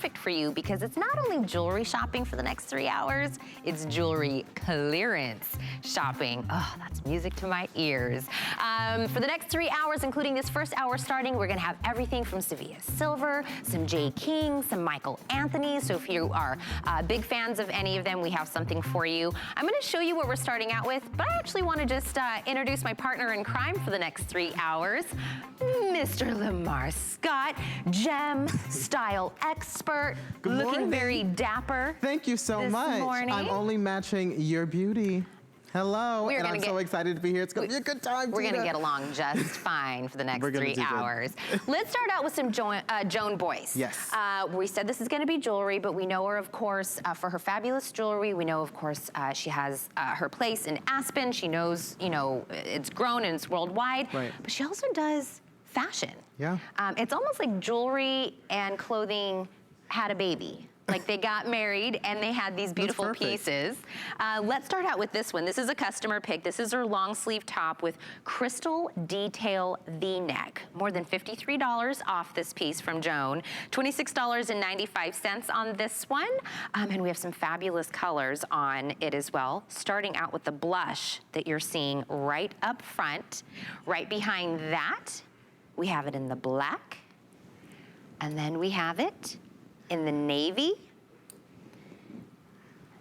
perfect for you because it's not only jewelry shopping for the next 3 hours, it's jewelry clearance shopping. Oh, that's music to my ears. For the next 3 hours, including this first hour starting, we're gonna have everything from Sevilla Silver, some J. King, some Michael Anthony. So if you are big fans of any of them, we have something for you. I'm gonna show you what we're starting out with, but I actually wanna just introduce my partner in crime for the next 3 hours, Mr. Lamar Scott, gem style expert, looking very dapper. Thank you so much. Morning. I'm only matching your beauty. Hello, and I'm so excited to be here. It's gonna be a good time, We're gonna get along just fine for the next 3 hours. Let's start out with some Joan Boyce. Yes. We said this is gonna be jewelry, but we know her, of course, for her fabulous jewelry. We know, of course, she has her place in Aspen. She knows, you know, it's grown and it's worldwide. Right. But she also does fashion. Yeah. It's almost like jewelry and clothing had a baby. Like they got married and they had these beautiful pieces. Let's start out with this one. This is a customer pick. This is her long sleeve top with crystal detail V-neck. More than $53 off this piece from Joan. $26.95 on this one. And we have some fabulous colors on it as well. Starting out with the blush that you're seeing right up front. Right behind that, we have it in the black. And then we have it in the navy.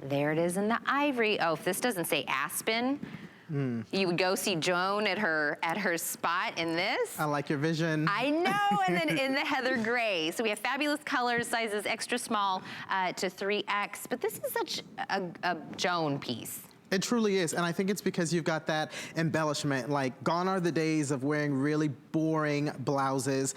There it is in the ivory. Oh, if this doesn't say Aspen, you would go see Joan at her spot in this. I like your vision. I know, and then in the heather gray. So we have fabulous colors, sizes extra small to 3X, but this is such a Joan piece. It truly is, and I think it's because you've got that embellishment. Like, gone are the days of wearing really boring blouses.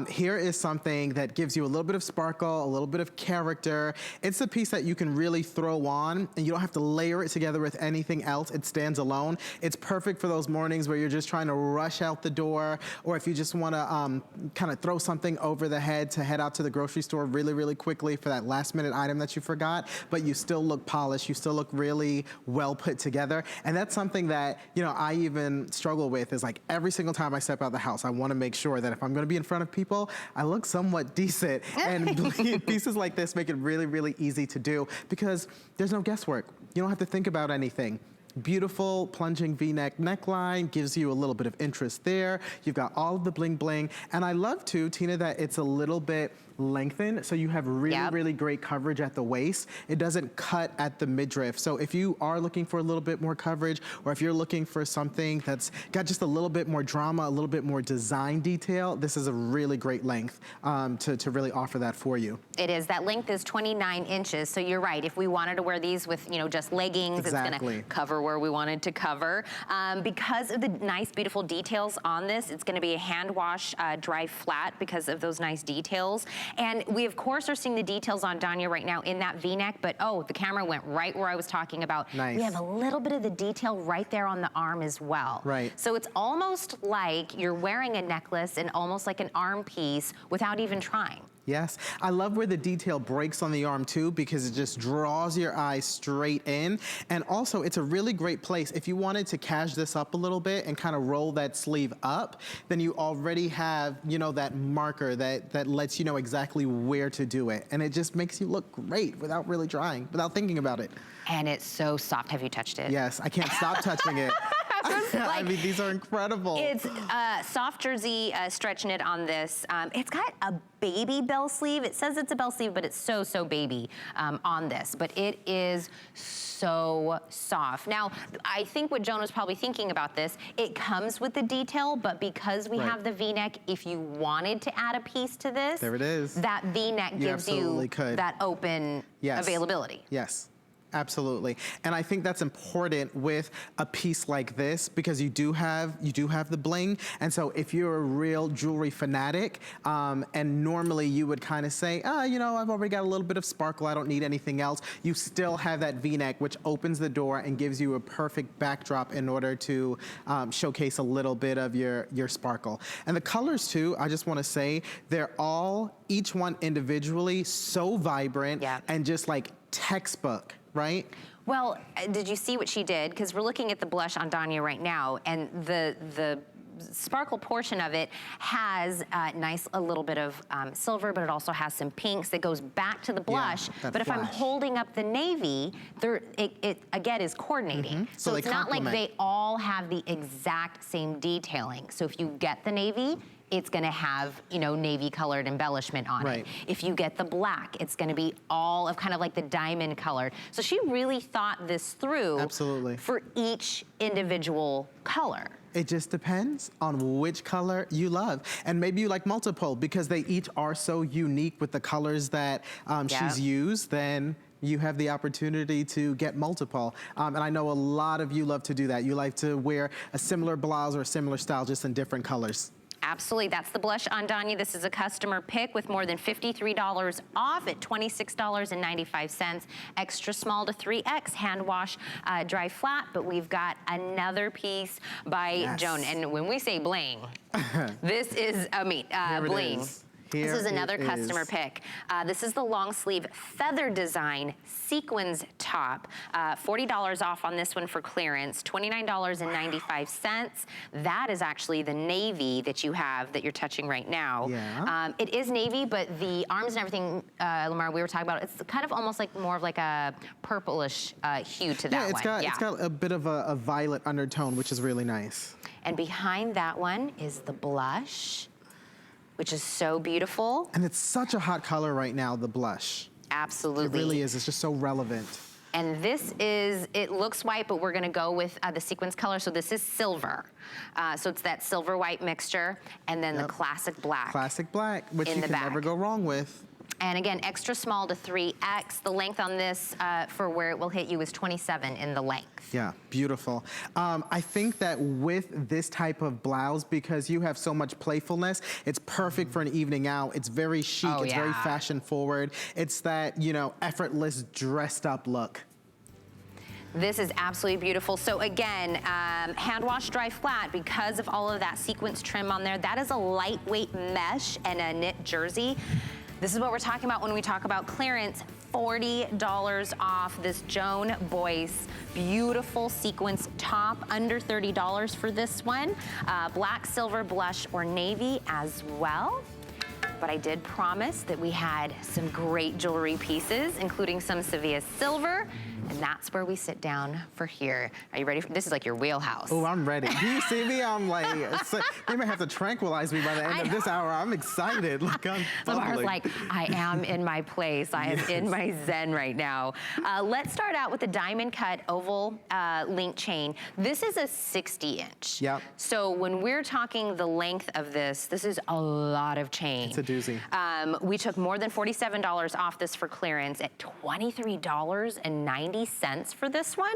Here is something that gives you a little bit of sparkle, a little bit of character. It's a piece that you can really throw on, and you don't have to layer it together with anything else. It stands alone. It's perfect for those mornings where you're just trying to rush out the door, or if you just want to kind of throw something over the head to head out to the grocery store really, really quickly for that last minute item that you forgot, but you still look polished, you still look really well put together. And that's something that, you know, I even struggle with, is like every single time I step out the house, I want to make sure that if I'm going to be in front of people, I look somewhat decent. And pieces like this make it really, really easy to do because there's no guesswork. You don't have to think about anything. Beautiful plunging V-neck neckline gives you a little bit of interest there. You've got all of the bling bling. And I love too, Tina, that it's a little bit lengthened, so you have really, really great coverage at the waist. It doesn't cut at the midriff. So if you are looking for a little bit more coverage, or if you're looking for something that's got just a little bit more drama, a little bit more design detail, this is a really great length to really offer that for you. It is. That length is 29 inches. So you're right. If we wanted to wear these with, you know, just leggings, it's going to cover where we wanted to cover. Because of the nice, beautiful details on this, it's going to be a hand wash, dry flat because of those nice details. And we, of course, are seeing the details on Danya right now in that V-neck, but oh, the camera went right where I was talking about. Nice. We have a little bit of the detail right there on the arm as well. Right. So it's almost like you're wearing a necklace and almost like an arm piece without even trying. Yes, I love where the detail breaks on the arm too, because it just draws your eyes straight in. And also it's a really great place. If you wanted to cash this up a little bit and kind of roll that sleeve up, then you already have, you know, that marker that lets you know exactly where to do it. And it just makes you look great without really trying, without thinking about it. And it's so soft. Have you touched it? Yes, I can't stop touching it. I mean, these are incredible. It's soft jersey stretch knit on this. It's got a baby bell sleeve. It says it's a bell sleeve, but it's so baby on this. But it is so soft. Now, I think what Joan was probably thinking about this, it comes with the detail, but because we have the V-neck, if you wanted to add a piece to this, there it is. That V-neck gives you that open availability. Yes. Absolutely. And I think that's important with a piece like this because you do have the bling. And so if you're a real jewelry fanatic, and normally you would kind of say, you know, I've already got a little bit of sparkle, I don't need anything else. You still have that V-neck, which opens the door and gives you a perfect backdrop in order to showcase a little bit of your sparkle. And the colors too, I just want to say, they're all, each one individually, so vibrant and just like textbook. Right? Well, did you see what she did? Because we're looking at the blush on Danya right now, and the sparkle portion of it has a little bit of silver, but it also has some pinks that goes back to the blush. that but if I'm flash. holding up the navy, it again is coordinating. So it's not like they all have the exact same detailing. So if you get the navy, it's gonna have, you know, navy colored embellishment on it. If you get the black, it's gonna be all of kind of like the diamond colored. So she really thought this through. Absolutely. For each individual color. It just depends on which color you love. And maybe you like multiple because they each are so unique with the colors that she's used, then you have the opportunity to get multiple. And I know a lot of you love to do that. You like to wear a similar blouse or a similar style just in different colors. Absolutely, that's the blush on Danya. This is a customer pick with more than $53 off at $26.95. Extra small to 3X, hand wash, dry flat, but we've got another piece by Joan. And when we say bling, this is, bling. This is another customer pick. This is the long sleeve feather design sequins top. $40 off on this one for clearance, $29.95. That is actually the navy that you have that you're touching right now. It is navy, but the arms and everything, Lamar, we were talking about, it's kind of almost like more of like a purplish hue to that one. It's got a bit of a violet undertone, which is really nice. And behind that one is the blush, which is so beautiful. And it's such a hot color right now, the blush. Absolutely. It really is, it's just so relevant. And this is, it looks white, but we're gonna go with the sequins color. So this is silver. So it's that silver white mixture, and then the classic black. Classic black, which you can never go wrong with. And again, extra small to 3X. The length on this for where it will hit you is 27 in the length. Yeah, beautiful. I think that with this type of blouse, because you have so much playfulness, it's perfect for an evening out. It's very chic, it's very fashion forward. It's that, you know, effortless dressed up look. This is absolutely beautiful. So again, hand wash, dry flat, because of all of that sequence trim on there. That is a lightweight mesh and a knit jersey. This is what we're talking about when we talk about clearance. $40 off this Joan Boyce beautiful sequence top, under $30 for this one. Black, silver, blush, or navy as well. But I did promise that we had some great jewelry pieces, including some Sevilla silver, and that's where we sit down for here. Are you ready? This is like your wheelhouse. Oh, I'm ready. Do you see me? I'm like, they may have to tranquilize me by the end of this hour. I'm excited. Like, I'm Lamar's like, I am in my place. I am in my zen right now. Let's start out with the diamond cut oval link chain. This is a 60-inch. Yep. So when we're talking the length of this, this is a lot of chain. It's a doozy. We took more than $47 off this for clearance at $23.90 for this one.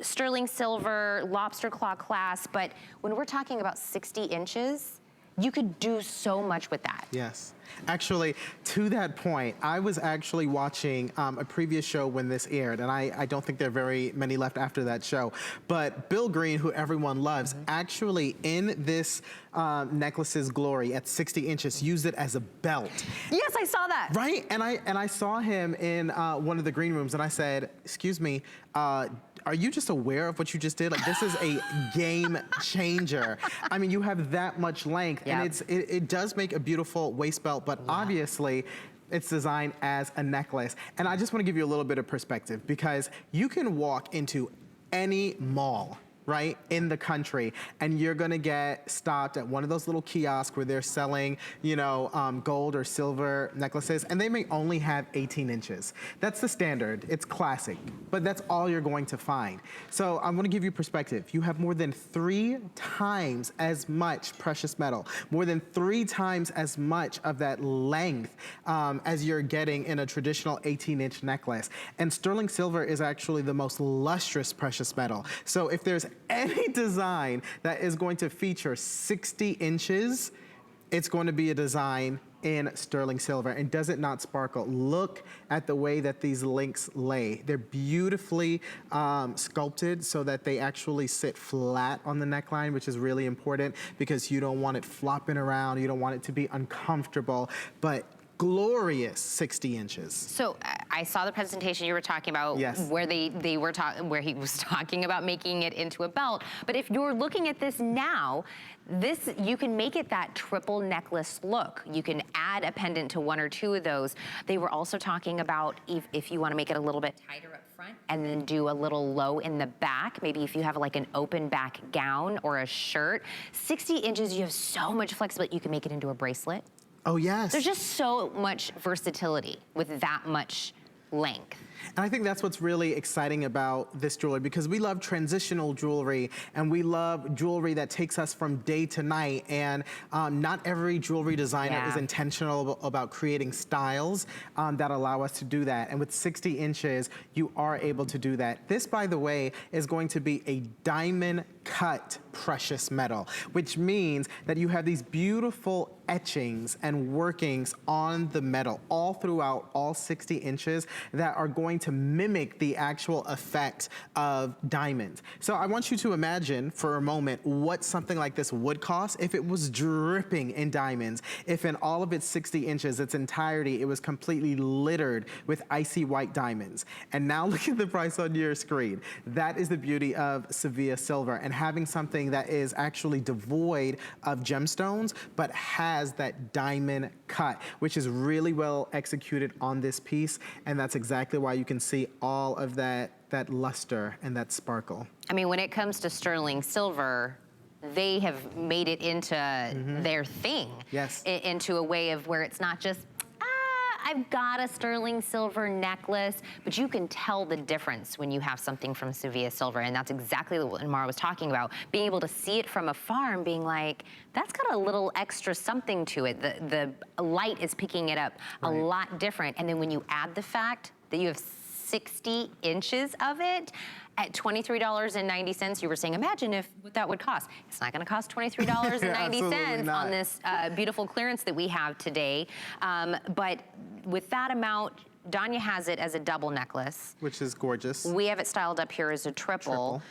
Sterling silver, lobster claw clasp, but when we're talking about 60 inches, you could do so much with that. Yes. Actually, to that point, I was actually watching a previous show when this aired, and I don't think there are very many left after that show, but Bill Green, who everyone loves, actually in this necklace's glory at 60 inches, used it as a belt. Yes, I saw that. Right? And I saw him in one of the green rooms, and I said, excuse me, are you just aware of what you just did? Like, this is a game changer. I mean, you have that much length, and it does make a beautiful waist belt, but obviously, it's designed as a necklace. And I just want to give you a little bit of perspective, because you can walk into any mall, right, in the country, and you're gonna get stopped at one of those little kiosks where they're selling, you know, gold or silver necklaces, and they may only have 18 inches. That's the standard, it's classic, but that's all you're going to find. So I'm gonna give you perspective. You have more than 3 times as much precious metal, more than 3 times as much of that length as you're getting in a traditional 18-inch necklace. And sterling silver is actually the most lustrous precious metal. So if there's any design that is going to feature 60 inches, it's going to be a design in sterling silver. And does it not sparkle? Look at the way that these links lay. They're beautifully sculpted so that they actually sit flat on the neckline, which is really important because you don't want it flopping around. You don't want it to be uncomfortable, but glorious 60 inches. So I saw the presentation you were talking about, Yes. where where he was talking about making it into a belt. But if you're looking at this now, you can make it that triple necklace look. You can add a pendant to one or two of those. They were also talking about if you want to make it a little bit tighter up front and then do a little low in the back. Maybe if you have like an open back gown or a shirt. 60 inches, you have so much flexibility. You can make it into a bracelet. Oh, yes. There's just so much versatility with that much length. And I think that's what's really exciting about this jewelry, because we love transitional jewelry and we love jewelry that takes us from day to night. And not every jewelry designer is intentional about creating styles that allow us to do that. And with 60 inches, you are able to do that. This, by the way, is going to be a diamond cut precious metal, which means that you have these beautiful etchings and workings on the metal all throughout all 60 inches that are going to mimic the actual effect of diamonds. So I want you to imagine for a moment what something like this would cost if it was dripping in diamonds, if in all of its 60 inches, its entirety, it was completely littered with icy white diamonds. And now look at the price on your screen. That is the beauty of Sevilla silver, and having something that is actually devoid of gemstones but has that diamond cut, which is really well executed on this piece. And that's exactly why you can see all of that luster and that sparkle. I mean, when it comes to sterling silver, they have made it into their thing. Yes. Into a way of where it's not just, I've got a sterling silver necklace, but you can tell the difference when you have something from Sevilla silver, and that's exactly what Mara was talking about. Being able to see it from afar and being like, that's got a little extra something to it. The light is picking it up a lot different. And then when you add the fact that you have 60 inches of it at $23.90, you were saying, imagine what that would cost. It's not gonna cost $23.90 on this beautiful clearance that we have today. But with that amount, Danya has it as a double necklace. Which is gorgeous. We have it styled up here as a triple.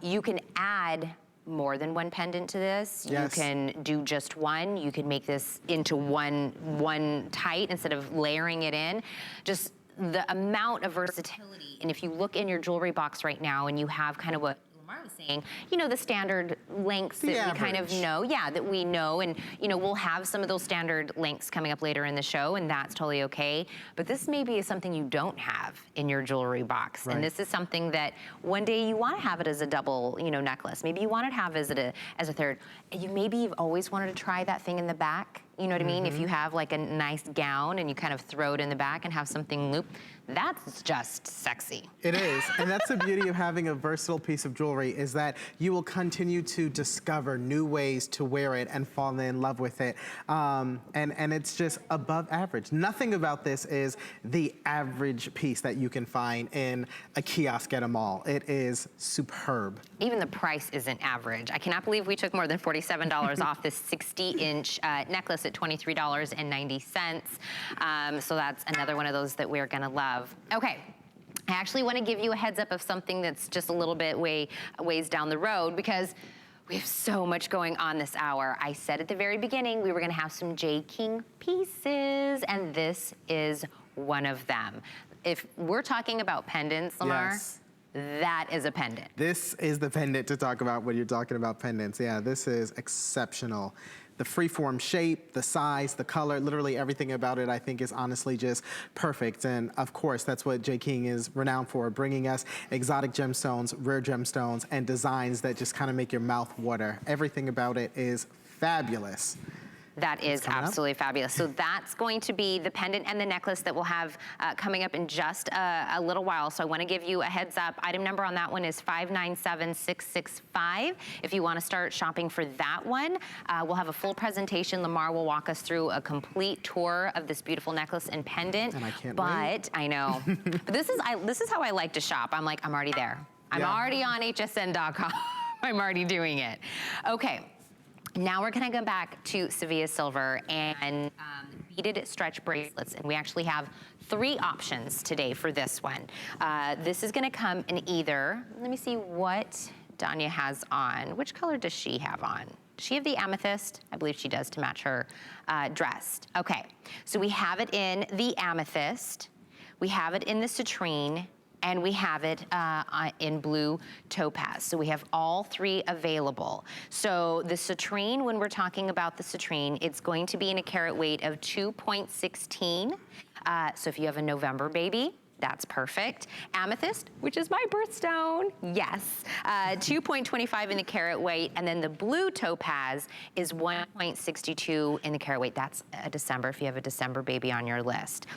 You can add more than one pendant to this. Yes. You can do just one. You can make this into one tight instead of layering it in. Just the amount of versatility. And if you look in your jewelry box right now and you have kind of what Lamar was saying, you know, the standard lengths that we kind of know, that we know, and you know, we'll have some of those standard lengths coming up later in the show, and that's totally okay. But this maybe is something you don't have in your jewelry box, and this is something that one day you want to have it as a double, you know, necklace. Maybe you want to have it as a third. And maybe you've always wanted to try that thing in the back. You know what I mean? If you have like a nice gown and you kind of throw it in the back and have something loop, that's just sexy. It is, and that's the beauty of having a versatile piece of jewelry, is that you will continue to discover new ways to wear it and fall in love with it. And it's just above average. Nothing about this is the average piece that you can find in a kiosk at a mall. It is superb. Even the price isn't average. I cannot believe we took more than $47 off this 60-inch necklace at $23.90. So that's another one of those that we're gonna love. Okay, I actually want to give you a heads up of something that's just a little bit ways down the road, because we have so much going on this hour. I said at the very beginning we were going to have some J. King pieces, and this is one of them. If we're talking about pendants, Lamar, that is a pendant. This is the pendant to talk about when you're talking about pendants. Yeah, this is exceptional. The freeform shape, the size, the color, literally everything about it, I think, is honestly just perfect. And of course, that's what J. King is renowned for, bringing us exotic gemstones, rare gemstones, and designs that just kind of make your mouth water. Everything about it is fabulous. That is absolutely fabulous. So that's going to be the pendant and the necklace that we'll have coming up in just a little while. So I want to give you a heads up. Item number on that one is 597665. If you want to start shopping for that one, we'll have a full presentation. Lamar will walk us through a complete tour of this beautiful necklace and pendant. And I can't wait. I know. But this is how I like to shop. I'm like, I'm already there. I'm already on hsn.com. I'm already doing it. Okay. Now we're gonna go back to Sevilla silver and beaded stretch bracelets, and we actually have 3 options today for this one. This is gonna come in either, let me see what Danya has on. Which color does she have on? Does she have the amethyst? I believe she does, to match her dress. Okay, so we have it in the amethyst. we have it in the citrine, and we have it in blue topaz. So we have all three available. So the citrine, when we're talking about the citrine, it's going to be in a carat weight of 2.16. So if you have a November baby, that's perfect. Amethyst, which is my birthstone, yes. 2.25 in the carat weight, and then the blue topaz is 1.62 in the carat weight. That's a December, if you have a December baby on your list.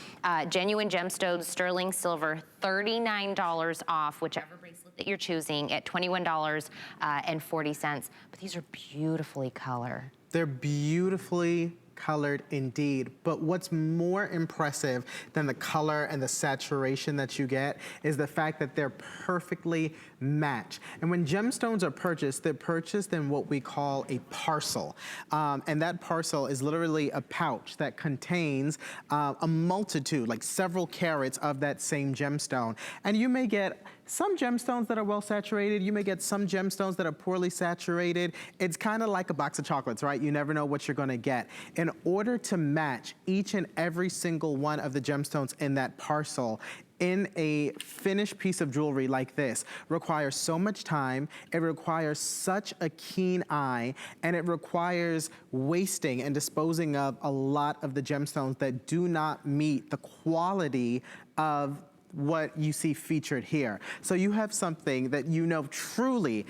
Genuine gemstones, sterling silver, $39 off, whichever bracelet that you're choosing, at $21.40. But these are beautifully colored. They're beautifully colored indeed, but what's more impressive than the color and the saturation that you get is the fact that they're perfectly matched. And when gemstones are purchased, they're purchased in what we call a parcel. And that parcel is literally a pouch that contains a multitude, like several carats of that same gemstone. And you may get some gemstones that are well saturated. You may get some gemstones that are poorly saturated. It's kind of like a box of chocolates, right? You never know what you're gonna get. In order to match each and every single one of the gemstones in that parcel, in a finished piece of jewelry like this, requires so much time, it requires such a keen eye, and it requires wasting and disposing of a lot of the gemstones that do not meet the quality of what you see featured here. So you have something that you know truly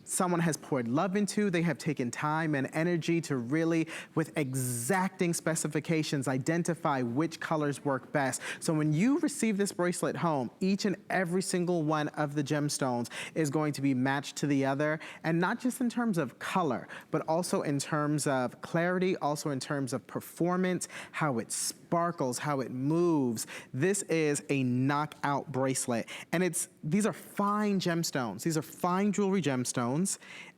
someone has poured love into. They have taken time and energy to really, with exacting specifications, identify which colors work best. So when you receive this bracelet home, each and every single one of the gemstones is going to be matched to the other, and not just in terms of color, but also in terms of clarity, also in terms of performance, how it sparkles, how it moves. This is a knockout bracelet, and these are fine gemstones. These are fine jewelry gemstones,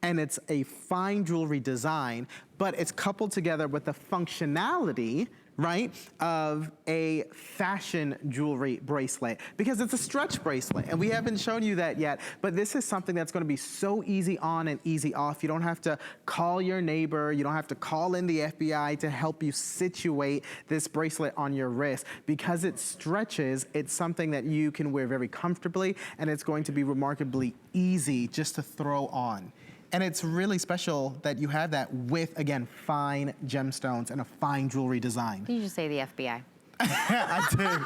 and it's a fine jewelry design, but it's coupled together with the functionality, right, of a fashion jewelry bracelet, because it's a stretch bracelet, and we haven't shown you that yet, but this is something that's gonna be so easy on and easy off. You don't have to call your neighbor, you don't have to call in the FBI to help you situate this bracelet on your wrist. Because it stretches, it's something that you can wear very comfortably, and it's going to be remarkably easy just to throw on. And it's really special that you have that with, again, fine gemstones and a fine jewelry design. Did you just say the FBI? I did.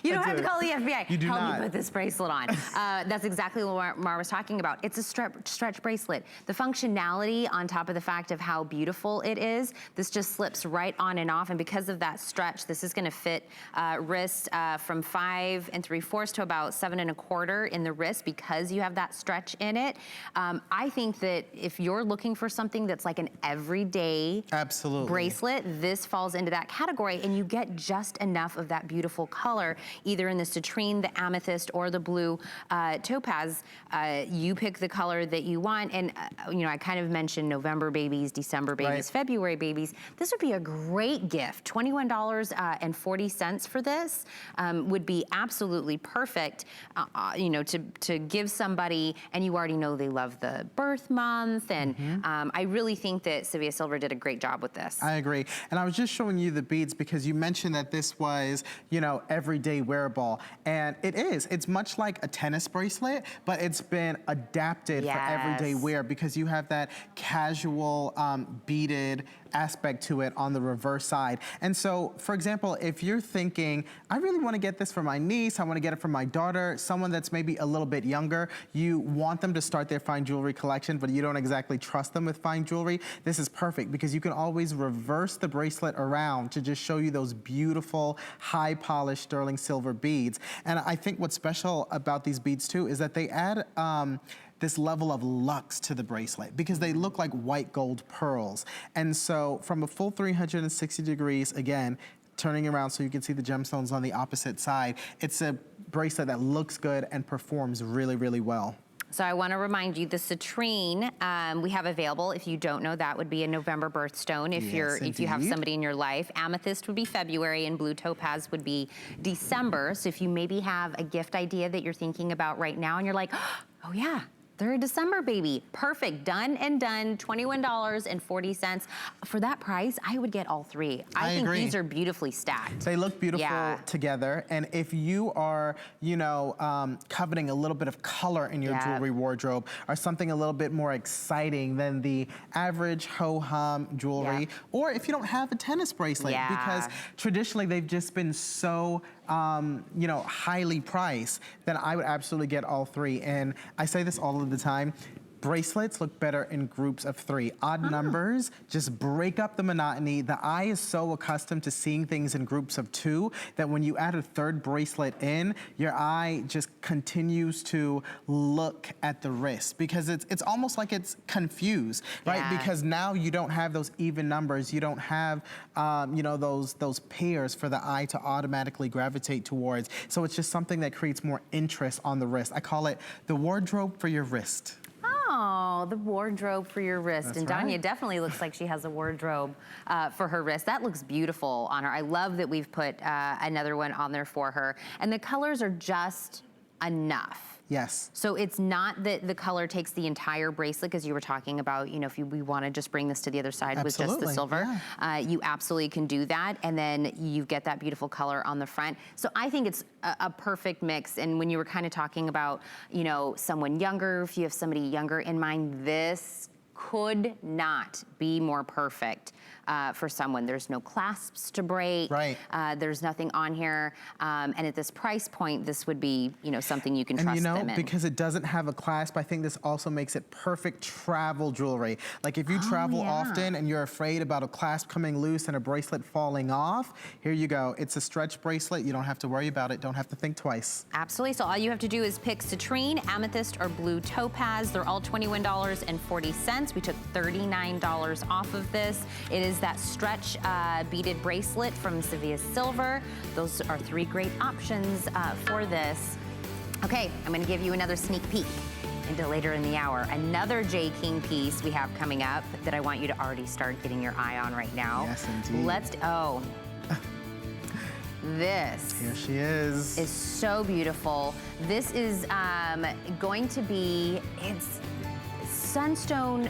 You don't have to call the FBI. You do Help not. me put this bracelet on. That's exactly what Mar was talking about. It's a stretch bracelet. The functionality, on top of the fact of how beautiful it is, this just slips right on and off. And because of that stretch, this is going to fit wrist from 5 3/4 to about 7 1/4 in the wrist, because you have that stretch in it. I think that if you're looking for something that's like an everyday bracelet, this falls into that category, and you get just enough of that beautiful color, either in the citrine, the amethyst, or the blue topaz. You pick the color that you want, and you know, I kind of mentioned November babies, December babies, right, February babies. This would be a great gift. $21.40 for this would be absolutely perfect, you know, to give somebody, and you already know they love the birth month, and I really think that Sevilla Silver did a great job with this. I agree, and I was just showing you the beads because you mentioned that this was, you know, everyday wearable, and it is. It's much like a tennis bracelet, but it's been adapted for everyday wear, because you have that casual beaded aspect to it on the reverse side. And so, for example, if you're thinking, I really want to get this for my niece, I want to get it for my daughter, someone that's maybe a little bit younger, you want them to start their fine jewelry collection, but you don't exactly trust them with fine jewelry, this is perfect, because you can always reverse the bracelet around to just show you those beautiful, high polished sterling silver beads. And I think what's special about these beads too is that they add this level of luxe to the bracelet, because they look like white gold pearls. And so from a full 360 degrees, again, turning around so you can see the gemstones on the opposite side, it's a bracelet that looks good and performs really, really well. So I want to remind you, the citrine we have available. If you don't know, that would be a November birthstone. If if you have somebody in your life, amethyst would be February, and blue topaz would be December. So if you maybe have a gift idea that you're thinking about right now, and you're like, oh yeah, They're a December baby. Perfect, done and done, $21.40. For that price, I would get all three. I think agree. these are beautifully stacked. They look beautiful Yeah. together. And if you are, you know, coveting a little bit of color in your jewelry wardrobe, or something a little bit more exciting than the average ho-hum jewelry, or if you don't have a tennis bracelet, because traditionally they've just been so you know, highly priced, then I would absolutely get all three. And I say this all of the time, bracelets look better in groups of 3. Odd numbers just break up the monotony. The eye is so accustomed to seeing things in groups of 2 that when you add a 3rd bracelet in, your eye just continues to look at the wrist, because it's almost like it's confused, right? Because now you don't have those even numbers. You don't have, you know, those pairs for the eye to automatically gravitate towards. So it's just something that creates more interest on the wrist. I call it the wardrobe for your wrist. Oh, the wardrobe for your wrist. That's and Danya definitely looks like she has a wardrobe for her wrist. That looks beautiful on her. I love that we've put another one on there for her. And the colors are just enough. Yes. So it's not that the color takes the entire bracelet, because you were talking about, you know, if we want to just bring this to the other side with just the silver, you absolutely can do that. And then you get that beautiful color on the front. So I think it's a perfect mix. And when you were kind of talking about, you know, someone younger, if you have somebody younger in mind, this could not be more perfect for someone. There's no clasps to break. Right. There's nothing on here. And at this price point, this would be, you know, something you can trust them in. And you know, because it doesn't have a clasp, I think this also makes it perfect travel jewelry. Like if you travel often and you're afraid about a clasp coming loose and a bracelet falling off, here you go. It's a stretch bracelet. You don't have to worry about it. Don't have to think twice. Absolutely. So all you have to do is pick citrine, amethyst, or blue topaz. They're all $21.40. We took $39 off of this. It is that stretch beaded bracelet from Sevilla Silver. Those are 3 great options for this. Okay, I'm gonna give you another sneak peek into later in the hour. Another J. King piece we have coming up that I want you to already start getting your eye on right now. Yes, indeed. This here she is so beautiful. This is going to be, it's sunstone.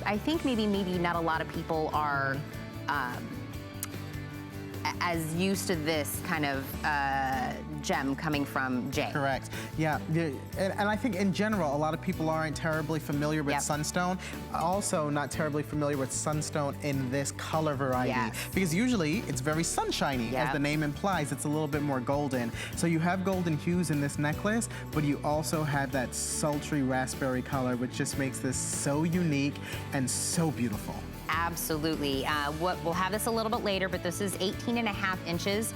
I think maybe not a lot of people are as used to this kind of gem coming from Jay. Correct. Yeah, and I think in general, a lot of people aren't terribly familiar with sunstone. Also not terribly familiar with sunstone in this color variety. Because usually it's very sunshiny, as the name implies. It's a little bit more golden. So you have golden hues in this necklace, but you also have that sultry raspberry color, which just makes this so unique and so beautiful. Absolutely. We'll have this a little bit later, but this is 18.5 inches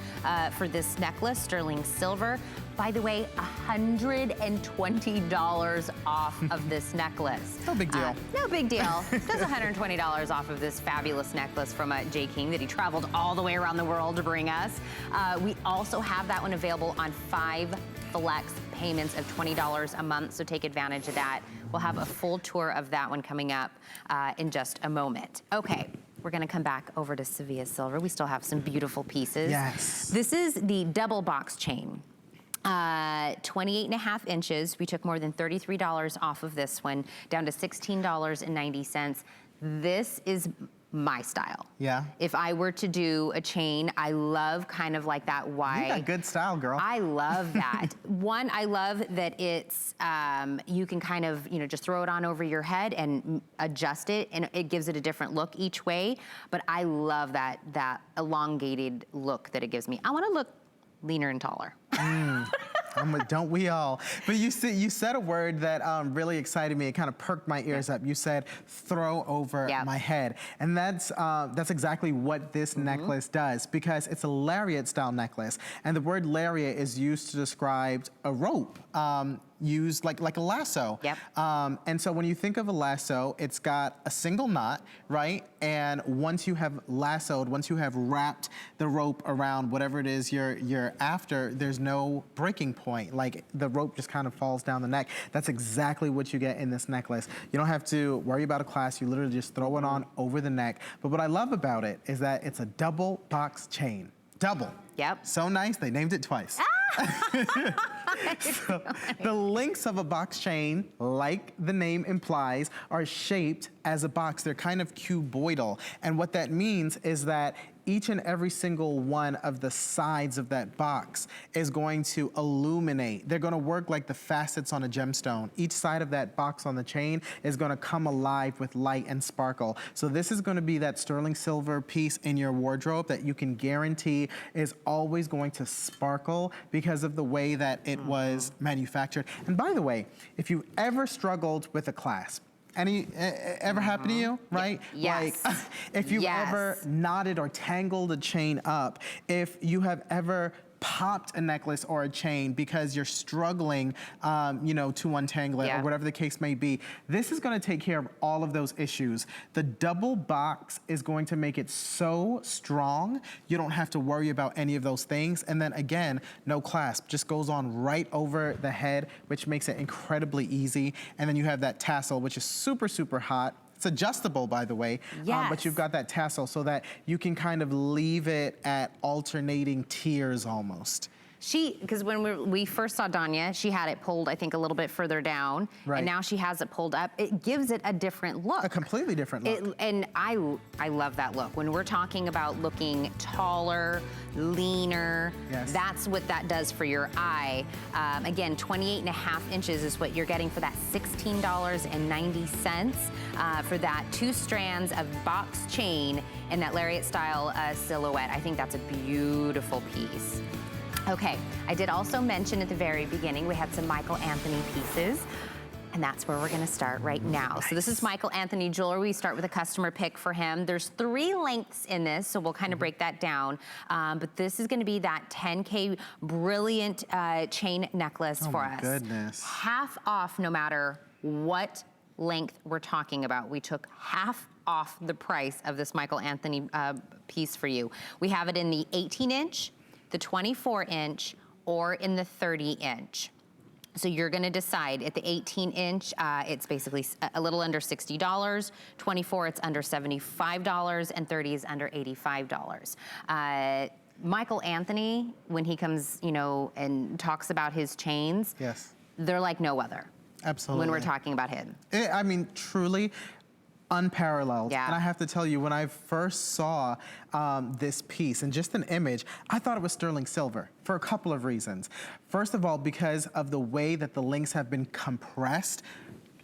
for this necklace, sterling silver. By the way, $120 off of this necklace. No big deal. No big deal. That's $120 off of this fabulous necklace from J. King that he traveled all the way around the world to bring us. We also have that one available on 5 flex payments of $20 a month, so take advantage of that. We'll have a full tour of that one coming up in just a moment. Okay, we're gonna come back over to Sevilla Silver. We still have some beautiful pieces. Yes. This is the double box chain. 28.5 inches. We took more than $33 off of this one, down to $16.90. This is my style. Yeah. If I were to do a chain, I love kind of like that wide. You got good style, girl. I love that. One, I love that it's, you can kind of, you know, just throw it on over your head and adjust it, and it gives it a different look each way. But I love that elongated look that it gives me. I want to look leaner and taller. Don't we all? But you said a word that really excited me. It kind of perked my ears up. You said, throw over my head. And that's exactly what this necklace does, because it's a lariat style necklace. And the word lariat is used to describe a rope. Used like a lasso. Yep. And so when you think of a lasso, it's got a single knot, right? And once you have lassoed, once you have wrapped the rope around whatever it is you're after, there's no breaking point. Like the rope just kind of falls down the neck. That's exactly what you get in this necklace. You don't have to worry about a clasp. You literally just throw it on over the neck. But what I love about it is that it's a double box chain. Double. Yep. So nice, they named it twice. Ah! So the links of a box chain, like the name implies, are shaped as a box. They're kind of cuboidal. And what that means is that each and every single one of the sides of that box is going to illuminate. They're gonna work like the facets on a gemstone. Each side of that box on the chain is gonna come alive with light and sparkle. So this is gonna be that sterling silver piece in your wardrobe that you can guarantee is always going to sparkle because of the way that it was manufactured. And by the way, if you ever struggled with a clasp, ever happened to you, right? Yes. Like, if you've Yes. ever knotted or tangled a chain up, if you have ever popped a necklace or a chain because you're struggling, to untangle it, Yeah. or whatever the case may be, this is gonna take care of all of those issues. The double box is going to make it so strong, you don't have to worry about any of those things. And then again, no clasp, just goes on right over the head, which makes it incredibly easy. And then you have that tassel, which is super, super hot. It's adjustable, by the way, Yes. but you've got that tassel so that you can kind of leave it at alternating tiers almost. Because when we first saw Danya, she had it pulled, I think, a little bit further down. Right. And now she has it pulled up. It gives it a different look. A completely different look. And I love that look. When we're talking about looking taller, leaner, Yes. that's what that does for your eye. Again, 28.5 inches is what you're getting for that $16.90 for that 2 strands of box chain in that lariat style silhouette. I think that's a beautiful piece. Okay, I did also mention at the very beginning we had some Michael Anthony pieces, and that's where we're gonna start right now. So this is Michael Anthony jewelry. We start with a customer pick for him. There's 3 lengths in this, so we'll kind of break that down. But this is gonna be that 10K brilliant chain necklace for us. Goodness. Half off no matter what length we're talking about. We took half off the price of this Michael Anthony piece for you. We have it in the 18-inch, the 24-inch, or in the 30-inch. So you're gonna decide. At the 18-inch, it's basically a little under $60. 24, it's under $75, and 30 is under $85. Michael Anthony, when he comes, and talks about his chains, Yes. they're like no other. Absolutely. When we're talking about him. I mean, truly unparalleled. Yeah. And I have to tell you, when I first saw this piece and just an image, I thought it was sterling silver for a couple of reasons. First of all, because of the way that the links have been compressed.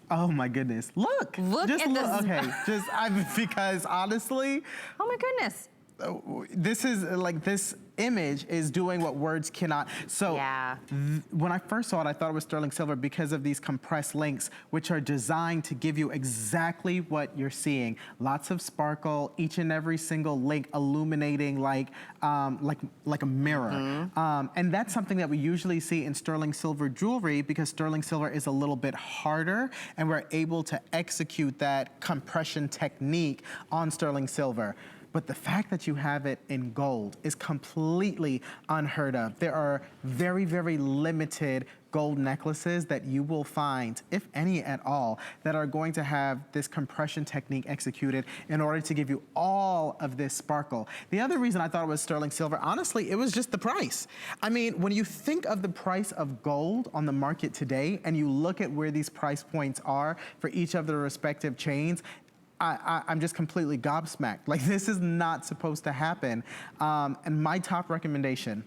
Oh my goodness. Look Just at this. Okay, because honestly, Oh my goodness. this is like, this image is doing what words cannot. So Yeah. when I first saw it, I thought it was sterling silver because of these compressed links, which are designed to give you exactly what you're seeing. Lots of sparkle, each and every single link illuminating like a mirror. And that's something that we usually see in sterling silver jewelry because sterling silver is a little bit harder and we're able to execute that compression technique on sterling silver. But the fact that you have it in gold is completely unheard of. There are very, very limited gold necklaces that you will find, if any at all, that are going to have this compression technique executed in order to give you all of this sparkle. The other reason I thought it was sterling silver, honestly, it was just the price. I mean, when you think of the price of gold on the market today and you look at where these price points are for each of the respective chains, I'm just completely gobsmacked. Like, this is not supposed to happen. And my top recommendation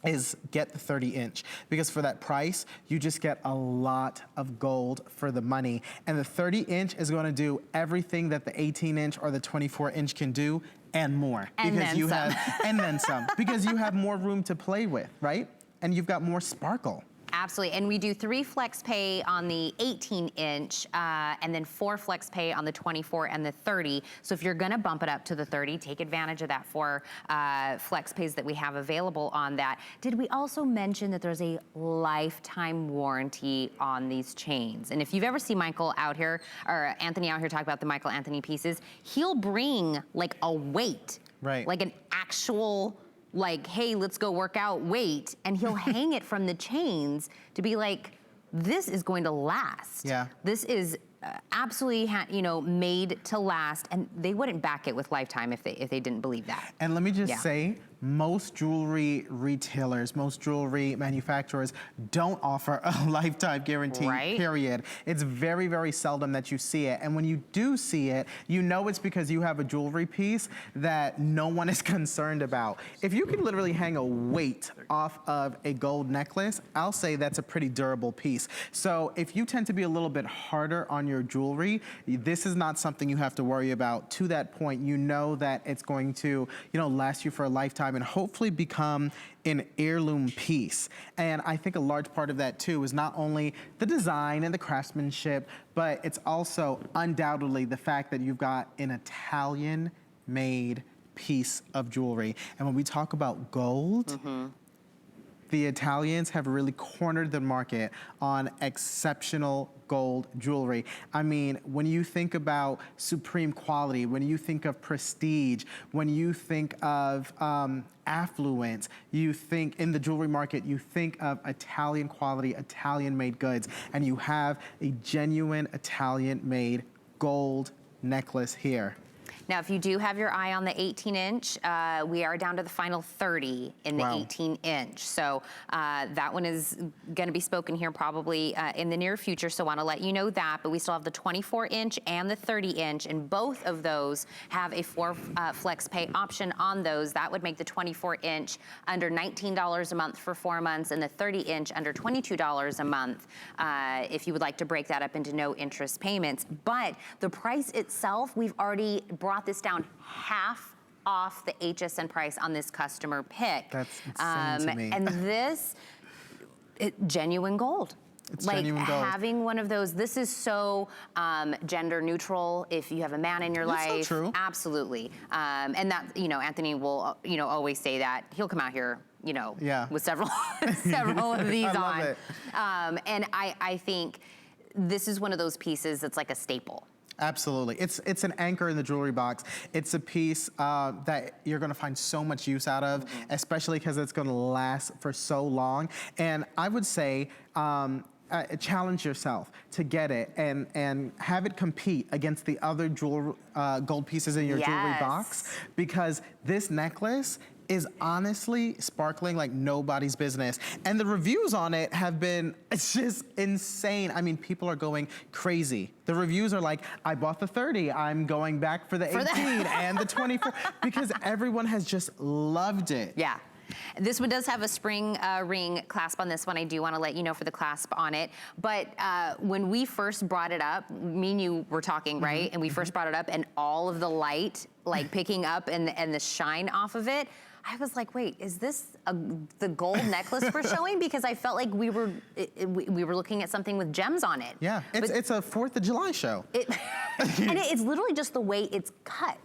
is get the 30-inch because for that price, you just get a lot of gold for the money. And the 30-inch is gonna do everything that the 18-inch or the 24-inch can do and more. And because then you some. and then some. Because you have more room to play with, right? And you've got more sparkle. Absolutely, and we do 3 flex pay on the 18-inch, and then 4 flex pay on the 24 and the 30. So if you're gonna bump it up to the 30, take advantage of that 4 flex pays that we have available on that. Did we also mention that there's a lifetime warranty on these chains? And if you've ever seen Michael out here, or Anthony out here talk about the Michael Anthony pieces, he'll bring like a weight, Right. like an actual, like, hey, let's go work out weight, and he'll hang it from the chains to be like, this is going to last. Yeah. This is absolutely, made to last, and they wouldn't back it with Lifetime if they didn't believe that. And let me just Yeah. say, most jewelry retailers, most jewelry manufacturers don't offer a lifetime guarantee, Right. period. It's very, very seldom that you see it. And when you do see it, you know it's because you have a jewelry piece that no one is concerned about. If you can literally hang a weight off of a gold necklace, I'll say that's a pretty durable piece. So if you tend to be a little bit harder on your jewelry, this is not something you have to worry about. To that point, you know that it's going to, last you for a lifetime and hopefully become an heirloom piece. And I think a large part of that too is not only the design and the craftsmanship, but it's also undoubtedly the fact that you've got an Italian-made piece of jewelry. And when we talk about gold, the Italians have really cornered the market on exceptional gold jewelry. I mean, when you think about supreme quality, when you think of prestige, when you think of affluence, you think in the jewelry market, you think of Italian quality, Italian made goods, and you have a genuine Italian made gold necklace here. Now, if you do have your eye on the 18-inch, we are down to the final 30 in the 18-inch. So that one is going to be spoken here probably in the near future, so I want to let you know that. But we still have the 24-inch and the 30-inch, and both of those have a flex pay option on those. That would make the 24-inch under $19 a month for 4 months, and the 30-inch under $22 a month if you would like to break that up into no interest payments. But the price itself, we've already brought this down half off the HSN price on this customer pick. That's insane to me. And this, genuine gold. It's like genuine gold. Having one of those, this is so gender neutral. If you have a man in your life, so true. Absolutely. And that, Anthony will, always say that. He'll come out here, with several of these I on. love it. And I think this is one of those pieces that's like a staple. Absolutely. It's an anchor in the jewelry box. It's a piece that you're going to find so much use out of, especially because it's going to last for so long. And I would say challenge yourself to get it and have it compete against the other gold pieces in your jewelry box, because this necklace is honestly sparkling like nobody's business. And the reviews on it have been, it's just insane. I mean, people are going crazy. The reviews are like, I bought the 30, I'm going back for the 18 and the 24, because everyone has just loved it. Yeah. This one does have a spring ring clasp on this one. I do want to let you know for the clasp on it. But when we first brought it up, me and you were talking, right? And we first brought it up, and all of the light, like picking up and the shine off of it, I was like, wait, is this the gold necklace we're showing? Because I felt like we were looking at something with gems on it. Yeah, it's a 4th of July show. And it's literally just the way it's cut.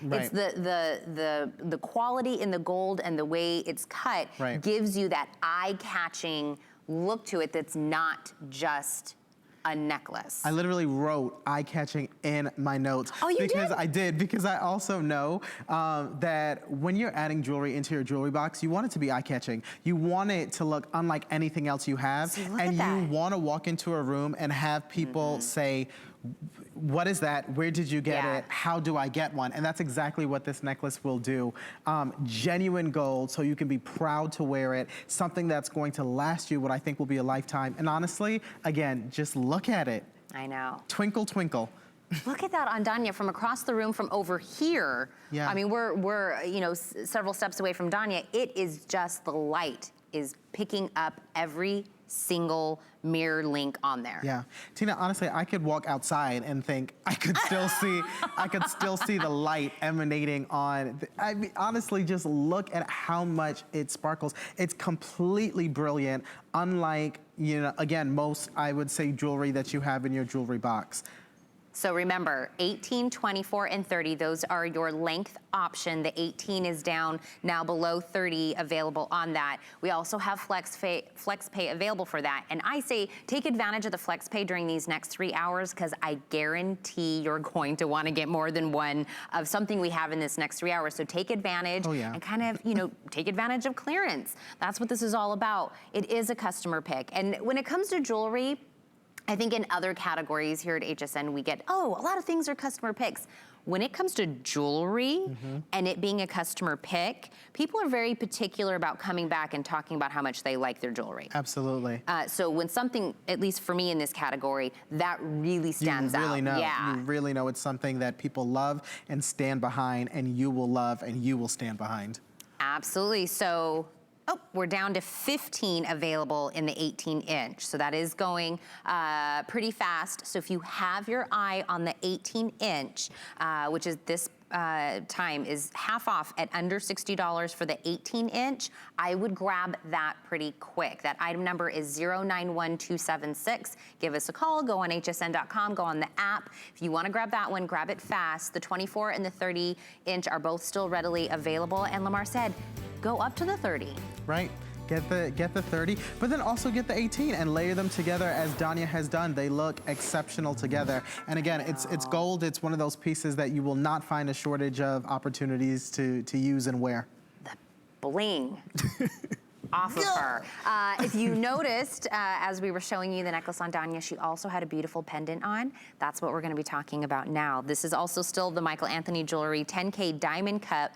Right. It's the quality in the gold and the way it's cut gives you that eye-catching look to it that's not just a necklace. I literally wrote eye-catching in my notes. Oh, you because did? I did, because I also know that when you're adding jewelry into your jewelry box, you want it to be eye-catching. You want it to look unlike anything else you have. See, look and at that. You want to walk into a room and have people say, what is that? Where did you get it? How do I get one? And that's exactly what this necklace will do. Genuine gold, so you can be proud to wear it. Something that's going to last you what I think will be a lifetime. And honestly, again, just look at it. I know. Twinkle, twinkle. Look at that on Danya from across the room from over here. Yeah. I mean, we're several steps away from Danya. It is just the light is picking up every single mirror link on there. Yeah, Tina, honestly, I could walk outside and think I could still see the light emanating on. I mean, honestly, just look at how much it sparkles. It's completely brilliant, unlike, again, most, I would say, jewelry that you have in your jewelry box. So remember, 18, 24, and 30, those are your length option. The 18 is down now below 30 available on that. We also have flex pay available for that. And I say take advantage of the flex pay during these next 3 hours, because I guarantee you're going to want to get more than one of something we have in this next 3 hours. So take advantage and kind of, take advantage of clearance. That's what this is all about. It is a customer pick. And when it comes to jewelry, I think in other categories here at HSN, we get, a lot of things are customer picks. when it comes to jewelry and it being a customer pick, people are very particular about coming back and talking about how much they like their jewelry. Absolutely. So when something, at least for me in this category, that really stands out. You really know. Yeah. You really know it's something that people love and stand behind, and you will love and you will stand behind. Absolutely. So, we're down to 15 available in the 18-inch. So that is going pretty fast. So if you have your eye on the 18-inch, which is this time is half off at under $60 for the 18-inch, I would grab that pretty quick. That item number is 091276. Give us a call, go on hsn.com, go on the app. If you want to grab that one, grab it fast. The 24 and the 30-inch are both still readily available. And Lamar said, go up to the 30. Right. Get the 30, but then also get the 18 and layer them together as Danya has done. They look exceptional together. And again, it's gold. It's one of those pieces that you will not find a shortage of opportunities to use and wear. The bling. Off of her. If you noticed, as we were showing you the necklace on Danya, she also had a beautiful pendant on. That's what we're going to be talking about now. This is also still the Michael Anthony Jewelry 10K Diamond Cut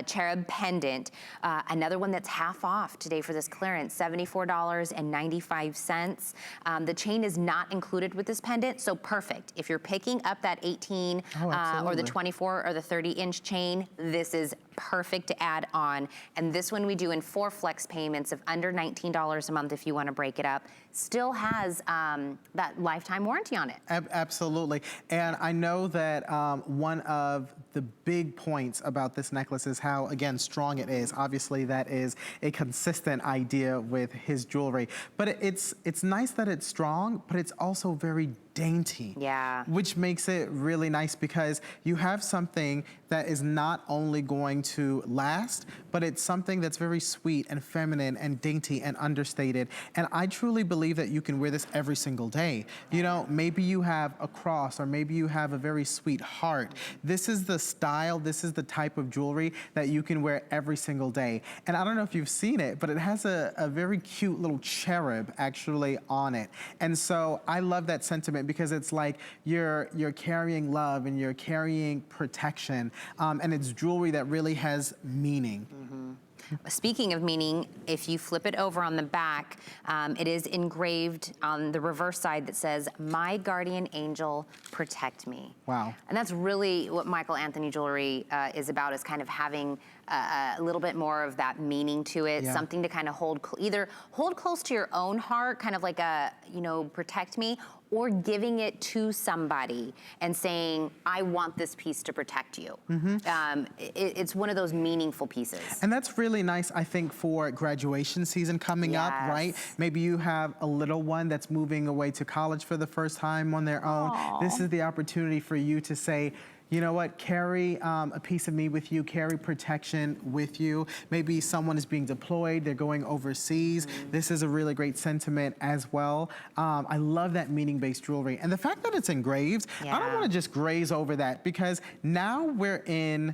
Cherub Pendant. Another one that's half off today for this clearance, $74.95. The chain is not included with this pendant, so perfect. If you're picking up that 18 or the 24 or the 30-inch chain, this is perfect to add on. And this one we do in 4 flex payments of under $19 a month if you want to break it up. Still has that lifetime warranty on it. Absolutely. And I know that one of the big points about this necklace is how, again, strong it is. Obviously, that is a consistent idea with his jewelry. But it's nice that it's strong, but it's also very dainty. Yeah. Which makes it really nice because you have something that is not only going to last, but it's something that's very sweet and feminine and dainty and understated. And I truly believe that you can wear this every single day. You know, maybe you have a cross or maybe you have a very sweet heart. This is the style, this is the type of jewelry that you can wear every single day. And I don't know if you've seen it, but it has a very cute little cherub actually on it. And so I love that sentiment because it's like you're carrying love and you're carrying protection. And it's jewelry that really has meaning. Speaking of meaning, if you flip it over on the back, it is engraved on the reverse side that says, "My guardian angel, protect me." Wow. And that's really what Michael Anthony Jewelry is about, is kind of having a little bit more of that meaning to it, something to kind of either hold close to your own heart, kind of like a, you know, protect me, or giving it to somebody and saying, I want this piece to protect you. It's one of those meaningful pieces. And that's really nice, I think, for graduation season coming up, right? Maybe you have a little one that's moving away to college for the first time on their own. This is the opportunity for you to say, you know what, carry a piece of me with you, carry protection with you. Maybe someone is being deployed, they're going overseas. This is a really great sentiment as well. I love that meaning-based jewelry. And the fact that it's engraved, I don't want to just graze over that because now we're in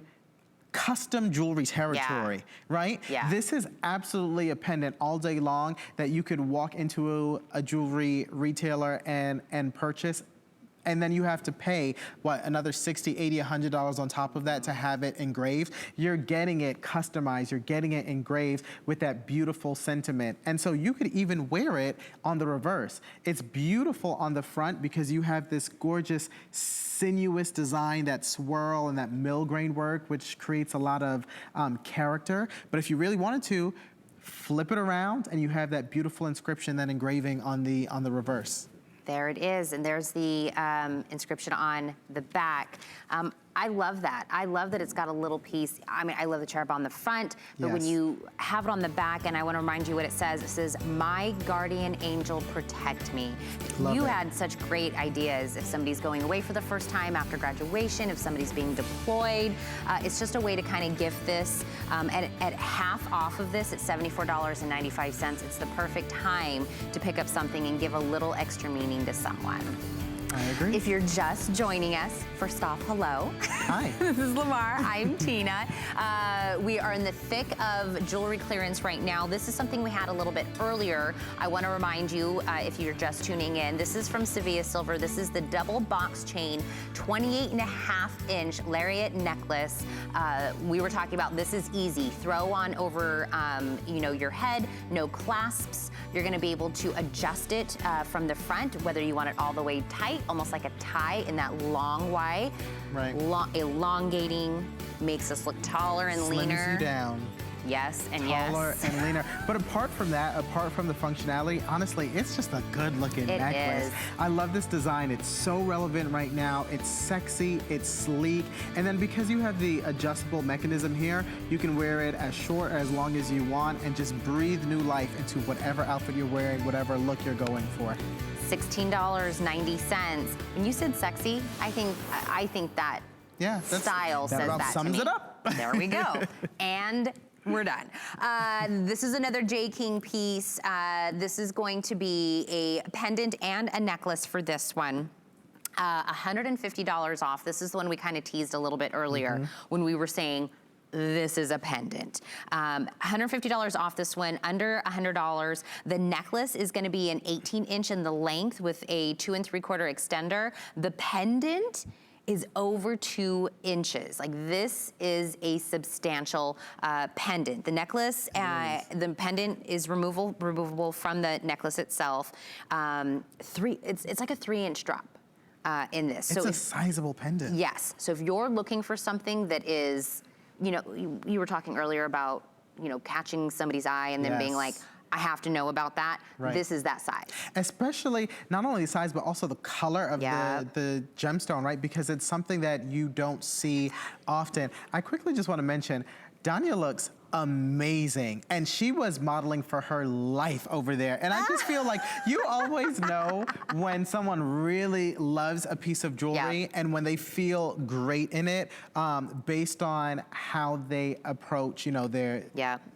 custom jewelry territory, right? This is absolutely a pendant all day long that you could walk into a jewelry retailer and purchase. And then you have to pay, what, another $60, $80, $100 on top of that to have it engraved. You're getting it customized, you're getting it engraved with that beautiful sentiment. And so you could even wear it on the reverse. It's beautiful on the front because you have this gorgeous sinuous design, that swirl and that mill grain work, which creates a lot of character. But if you really wanted to, flip it around and you have that beautiful inscription, that engraving on the reverse. There it is, and there's the inscription on the back. I love that. I love that it's got a little piece. I mean, I love the cherub on the front, but when you have it on the back, and I want to remind you what it says, "My guardian angel, protect me." You had such great ideas. If somebody's going away for the first time after graduation, if somebody's being deployed, it's just a way to kind of gift this. At half off of this, at $74.95, it's the perfect time to pick up something and give a little extra meaning to someone. I agree. If you're just joining us, first off, hello. Hi. This is Lamar. I'm Tina. We are in the thick of jewelry clearance right now. This is something we had a little bit earlier. I want to remind you, if you're just tuning in, this is from Sevilla Silver. This is the double box chain, 28.5-inch lariat necklace. We were talking about this is easy. Throw on over, you know, your head, no clasps. You're going to be able to adjust it from the front, whether you want it all the way tight, almost like a tie in that long Y. Right. Elongating, makes us look taller and leaner. Slims you down. Yes, and Taller and leaner. But apart from that, apart from the functionality, honestly, it's just a good looking necklace. Is. I love this design. It's so relevant right now. It's sexy, it's sleek. And then because you have the adjustable mechanism here, you can wear it as short or as long as you want and just breathe new life into whatever outfit you're wearing, whatever look you're going for. $16.90. When you said sexy, I think that style says about that sums to me. it up. There we go. And we're done. This is another J. King piece. This is going to be a pendant and a necklace for this one. $150 off. This is the one we kind of teased a little bit earlier when we were saying this is a pendant. $150 off this one, under $100. The necklace is gonna be an 18-inch in the length with a 2 3/4 extender. The pendant is over 2 inches. Like, this is a substantial pendant. The necklace, the pendant is removable from the necklace itself. It's like a 3-inch drop in this. It's a sizable pendant. Yes, so if you're looking for something that is, you know, you were talking earlier about, you know, catching somebody's eye and then being like, I have to know about that. Right. This is that size. Especially not only the size, but also the color of the gemstone, right? Because it's something that you don't see often. I quickly just want to mention, Danya looks amazing, and she was modeling for her life over there, and I just feel like you always know when someone really loves a piece of jewelry and when they feel great in it, based on how they approach, you know, their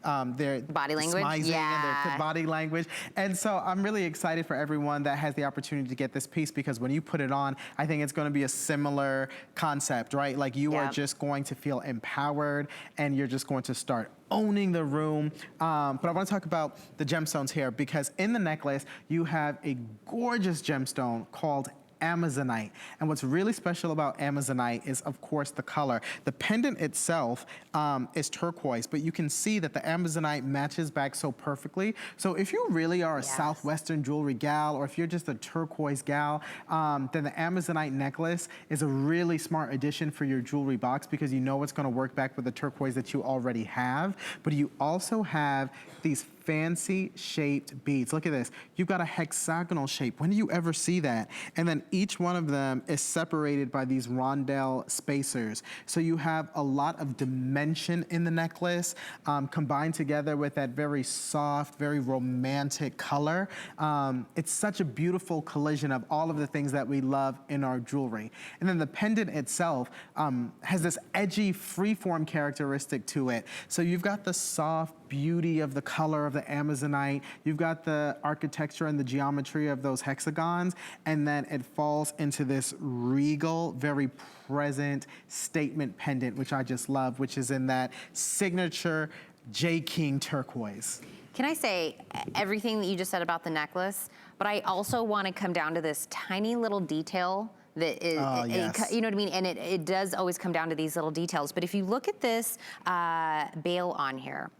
body language, and their body language. And so I'm really excited for everyone that has the opportunity to get this piece, because when you put it on, I think it's going to be a similar concept, right? Like, you are just going to feel empowered, and you're just going to start owning the room. But I want to talk about the gemstones here, because in the necklace, you have a gorgeous gemstone called Amazonite. And what's really special about Amazonite is, of course, the color. The pendant itself is turquoise, but you can see that the Amazonite matches back so perfectly. So if you really are a Southwestern jewelry gal, or if you're just a turquoise gal, then the Amazonite necklace is a really smart addition for your jewelry box, because you know it's going to work back with the turquoise that you already have. But you also have these fancy shaped beads. Look at this. You've got a hexagonal shape. When do you ever see that? And then each one of them is separated by these rondelle spacers. So you have a lot of dimension in the necklace, combined together with that very soft, very romantic color. It's such a beautiful collision of all of the things that we love in our jewelry. And then the pendant itself has this edgy, freeform characteristic to it. So you've got the soft beauty of the color of the Amazonite, you've got the architecture and the geometry of those hexagons, and then it falls into this regal, very present statement pendant, which I just love, which is in that signature J. King turquoise. Can I say everything that you just said about the necklace, but I also want to come down to this tiny little detail that is, you know what I mean? And it does always come down to these little details. But if you look at this bail on here,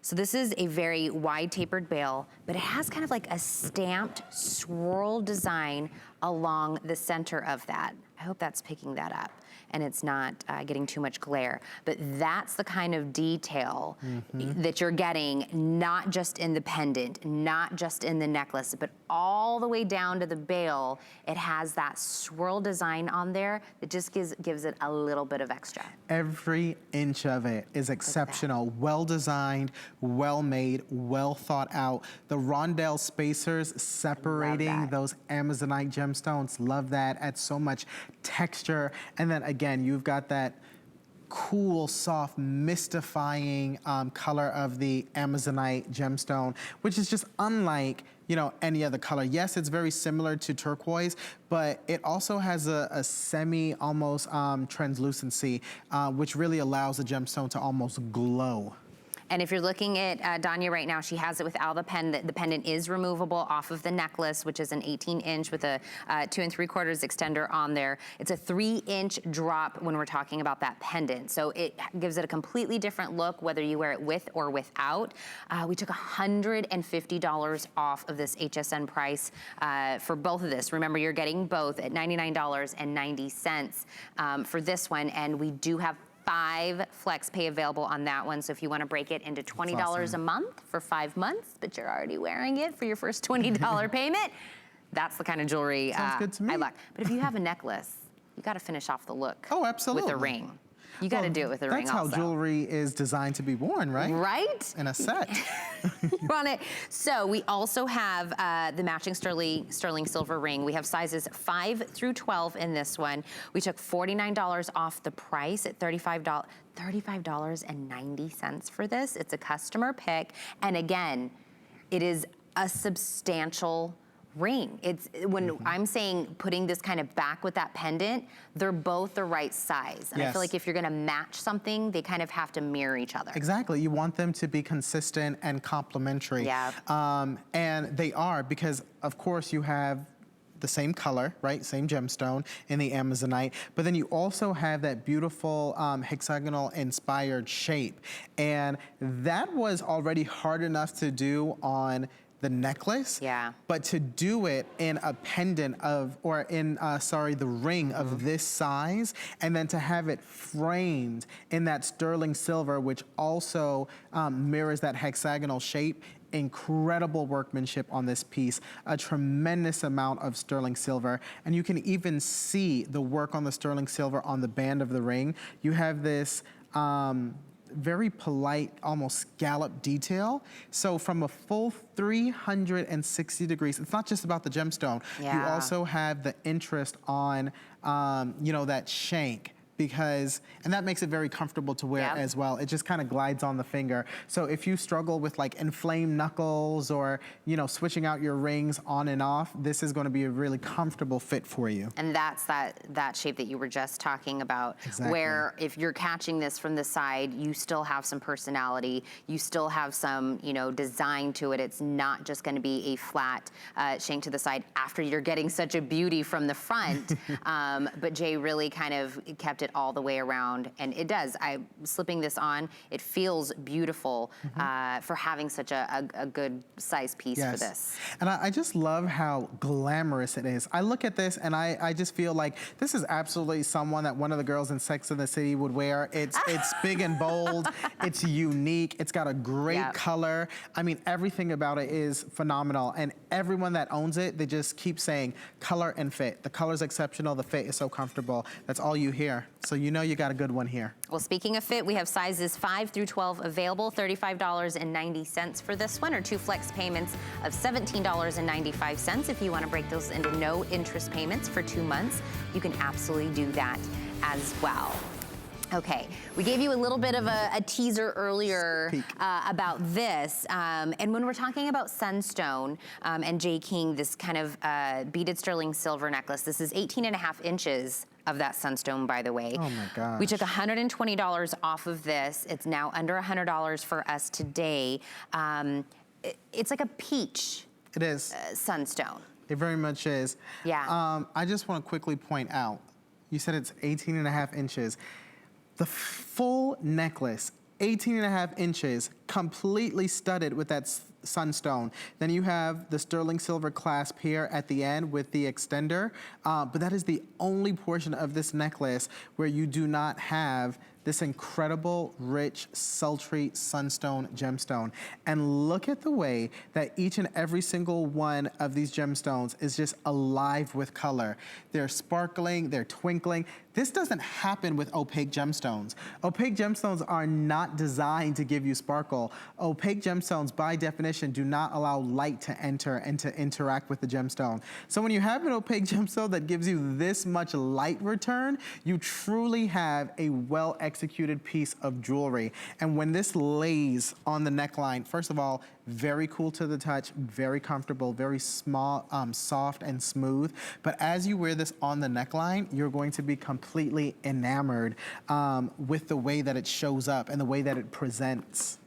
so this is a very wide tapered bail, but it has kind of like a stamped swirl design along the center of that. I hope that's picking that up and it's not getting too much glare. But that's the kind of detail that you're getting, not just in the pendant, not just in the necklace, but all the way down to the bail. It has that swirl design on there that just gives it a little bit of extra. Every inch of it is exceptional, well designed, well made, well thought out. The rondelle spacers separating those Amazonite gemstones, love that. Adds so much texture. And then again, you've got that cool, soft, mystifying color of the Amazonite gemstone, which is just unlike, you know, any other color. Yes, it's very similar to turquoise, but it also has a semi, almost translucency, which really allows the gemstone to almost glow. And if you're looking at Danya right now, she has it without the pendant. The pendant is removable off of the necklace, which is an 18-inch with a 2 3/4 extender on there. It's a 3-inch drop when we're talking about that pendant. So it gives it a completely different look, whether you wear it with or without. We took $150 off of this HSN price for both of this. Remember, you're getting both at $99.90 for this one, and we do have 5 flex pay available on that one. So if you want to break it into $20 a month for 5 months, but you're already wearing it for your first $20 payment, that's the kind of jewelry good to me. I like. But if you have a necklace, you got to finish off the look. Oh, absolutely. With a ring. You got to do it with a ring also. That's how jewelry is designed to be worn, right? Right? In a set. You want it. So we also have the matching sterling silver ring. We have sizes 5 through 12 in this one. We took $49 off the price at $35.90 for this. It's a customer pick. And again, it is a substantial ring. It's when I'm saying putting this kind of back with that pendant, they're both the right size. And I feel like if you're gonna match something, they kind of have to mirror each other. Exactly. You want them to be consistent and complementary. Yeah. And they are, because of course you have the same color, right? Same gemstone in the Amazonite, but then you also have that beautiful hexagonal inspired shape. And that was already hard enough to do on the necklace, but to do it in a pendant of, or in, the ring of this size, and then to have it framed in that sterling silver, which also mirrors that hexagonal shape. Incredible workmanship on this piece, a tremendous amount of sterling silver, and you can even see the work on the sterling silver on the band of the ring. You have this very polite, almost scallop detail. So from a full 360 degrees, it's not just about the gemstone. You also have the interest on, you know, that shank, because, and that makes it very comfortable to wear as well. It just kind of glides on the finger. So if you struggle with like inflamed knuckles or, you know, switching out your rings on and off, this is going to be a really comfortable fit for you. And that's that shape that you were just talking about, where if you're catching this from the side, you still have some personality, you still have some, you know, design to it. It's not just going to be a flat shank to the side after you're getting such a beauty from the front. But Jay really kind of kept it all the way around, and it does. I'm slipping this on. It feels beautiful for having such a good size piece for this. And I just love how glamorous it is. I look at this and I just feel like this is absolutely someone that one of the girls in Sex and the City would wear. It's big and bold. It's unique. It's got a great color. I mean, everything about it is phenomenal, and everyone that owns it, they just keep saying color and fit. The color's exceptional. The fit is so comfortable. That's all you hear. So you know you got a good one here. Well, speaking of fit, we have sizes 5 through 12 available, $35.90 for this one, or 2 flex payments of $17.95. If you want to break those into no interest payments for 2 months, you can absolutely do that as well. Okay, we gave you a little bit of a teaser earlier about this, and when we're talking about Sunstone and Jay King, this kind of beaded sterling silver necklace, this is 18.5 inches of that Sunstone, by the way. Oh my gosh. We took $120 off of this. It's now under $100 for us today. It's like a peach. It is. Sunstone. It very much is. Yeah. I just want to quickly point out, you said it's 18.5 inches. The full necklace, 18.5 inches, completely studded with that sunstone. Then you have the sterling silver clasp here at the end with the extender, but that is the only portion of this necklace where you do not have this incredible, rich, sultry sunstone gemstone. And look at the way that each and every single one of these gemstones is just alive with color. They're sparkling, they're twinkling. This doesn't happen with opaque gemstones. Opaque gemstones are not designed to give you sparkle. Opaque gemstones, by definition, do not allow light to enter and to interact with the gemstone. So when you have an opaque gemstone that gives you this much light return, you truly have a well-executed executed piece of jewelry. And when this lays on the neckline, first of all, very cool to the touch, very comfortable, very small, soft and smooth. But as you wear this on the neckline, you're going to be completely enamored with the way that it shows up and the way that it presents.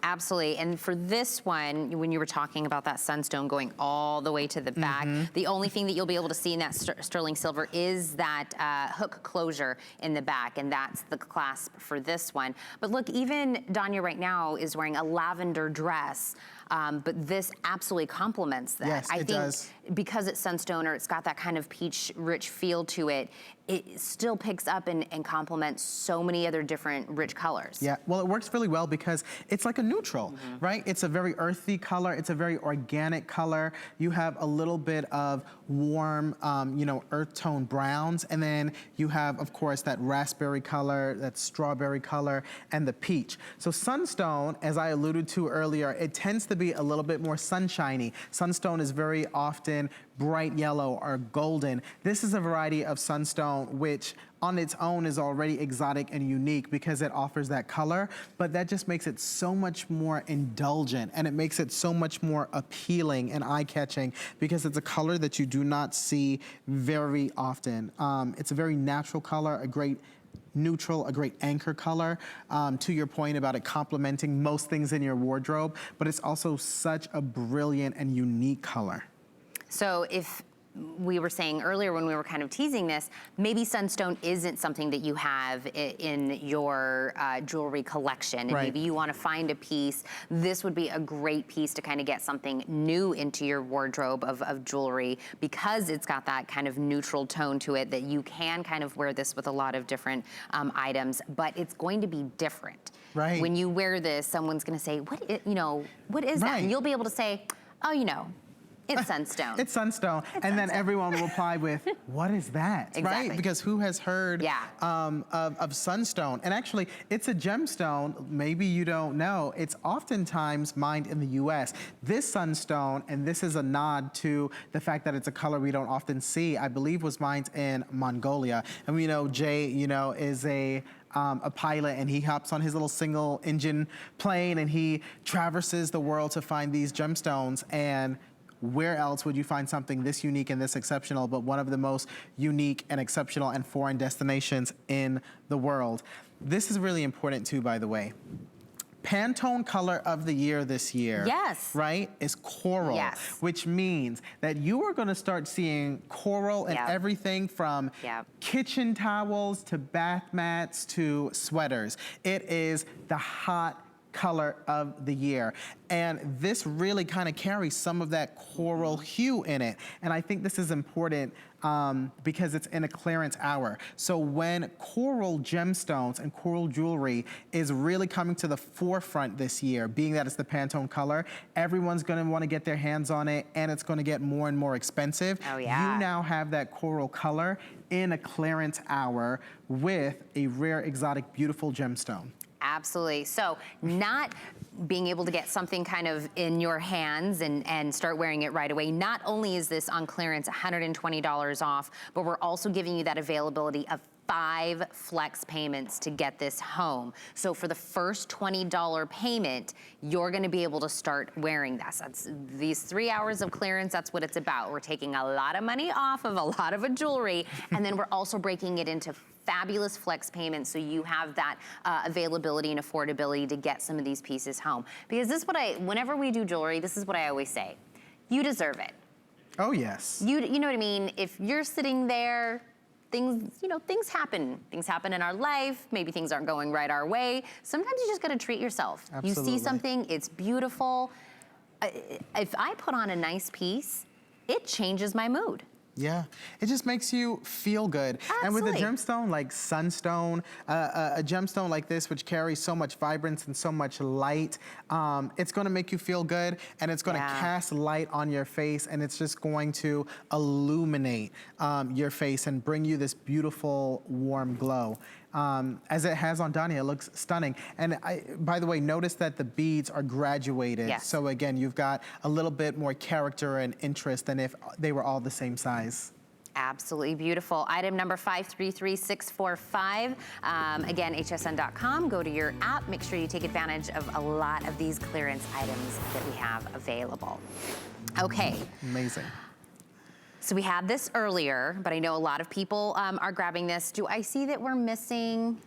Absolutely, and for this one, when you were talking about that sunstone going all the way to the back, the only thing that you'll be able to see in that sterling silver is that hook closure in the back, and that's the clasp for this one. But look, even Danya right now is wearing a lavender dress, but this absolutely complements that. Yes, it does. Because it's sunstone, or it's got that kind of peach-rich feel to it, it still picks up and complements so many other different rich colors. Yeah, well, it works really well because it's like a neutral, right? It's a very earthy color. It's a very organic color. You have a little bit of warm, you know, earth tone browns, and then you have, of course, that raspberry color, that strawberry color, and the peach. So sunstone, as I alluded to earlier, it tends to be a little bit more sunshiny. Sunstone is very often bright yellow or golden. This is a variety of sunstone which on its own is already exotic and unique because it offers that color, but that just makes it so much more indulgent, and it makes it so much more appealing and eye-catching because it's a color that you do not see very often. It's a very natural color, a great neutral, a great anchor color, to your point about it complementing most things in your wardrobe, but it's also such a brilliant and unique color. So if we were saying earlier when we were kind of teasing this, maybe sunstone isn't something that you have in your jewelry collection, and maybe you want to find a piece. This would be a great piece to kind of get something new into your wardrobe of jewelry, because it's got that kind of neutral tone to it that you can kind of wear this with a lot of different items, but it's going to be different. Right. When you wear this, someone's going to say, what is that? And you'll be able to say, oh, you know, it's sunstone. It's sunstone. It's and then sunstone. everyone will reply with, what is that? Exactly. Right? Because who has heard of sunstone? And actually, it's a gemstone. Maybe you don't know. It's oftentimes mined in the U.S. This sunstone, and this is a nod to the fact that it's a color we don't often see, I believe was mined in Mongolia. And we know Jay, you know, is a pilot, and he hops on his little single engine plane and he traverses the world to find these gemstones. And where else would you find something this unique and this exceptional but one of the most unique and exceptional and foreign destinations in the world? This is really important too, by the way. Pantone color of the year this year, right, is coral, which means that you are going to start seeing coral in everything from kitchen towels to bath mats to sweaters. It is the hot color of the year. And this really kind of carries some of that coral hue in it. And I think this is important because it's in a clearance hour. So when coral gemstones and coral jewelry is really coming to the forefront this year, being that it's the Pantone color, everyone's gonna wanna get their hands on it, and it's gonna get more and more expensive. Oh, yeah. You now have that coral color in a clearance hour with a rare, exotic, beautiful gemstone. Absolutely. So not being able to get something kind of in your hands and start wearing it right away. Not only is this on clearance, $120 off, but we're also giving you that availability of 5 flex payments to get this home. So for the first $20 payment, you're gonna be able to start wearing this. That's these 3 hours of clearance, that's what it's about. We're taking a lot of money off of a lot of jewelry, and then we're also breaking it into fabulous flex payments, so you have that availability and affordability to get some of these pieces home. Because this is what whenever we do jewelry, this is what I always say. You deserve it. Oh, yes. You know what I mean? If you're sitting there, things happen. Things happen in our life. Maybe things aren't going right our way. Sometimes you just gotta treat yourself. Absolutely. You see something, it's beautiful. If I put on a nice piece, it changes my mood. Yeah, it just makes you feel good. Absolutely. And with a gemstone like sunstone, a gemstone like this, which carries so much vibrance and so much light, it's gonna make you feel good, and it's gonna cast light on your face, and it's just going to illuminate your face and bring you this beautiful, warm glow. As it has on Danya, it looks stunning. And by the way, notice that the beads are graduated. Yes. So again, you've got a little bit more character and interest than if they were all the same size. Absolutely beautiful. Item number 533645. Again, hsn.com. Go to your app. Make sure you take advantage of a lot of these clearance items that we have available. Okay. Amazing. So we had this earlier, but I know a lot of people are grabbing this. Do I see that we're missing?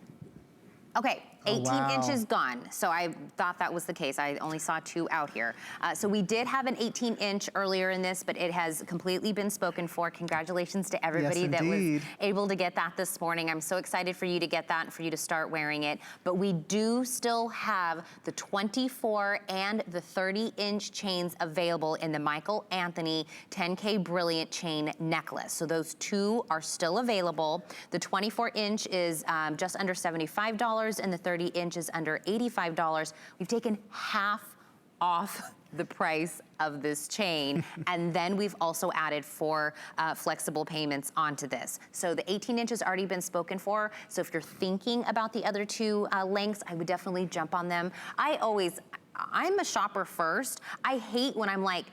Okay. 18 inches gone. So I thought that was the case. I only saw 2 out here. So we did have an 18-inch earlier in this, but it has completely been spoken for. Congratulations to everybody that was able to get that this morning. I'm so excited for you to get that and for you to start wearing it. But we do still have the 24 and the 30-inch chains available in the Michael Anthony 10K Brilliant Chain Necklace. So those 2 are still available. The 24-inch is just under $75 and the 30-inch is under $85. We've taken half off the price of this chain, and then we've also added 4 flexible payments onto this. So the 18-inch has already been spoken for, so if you're thinking about the other 2 lengths, I would definitely jump on them. I'm a shopper first. I hate when I'm like,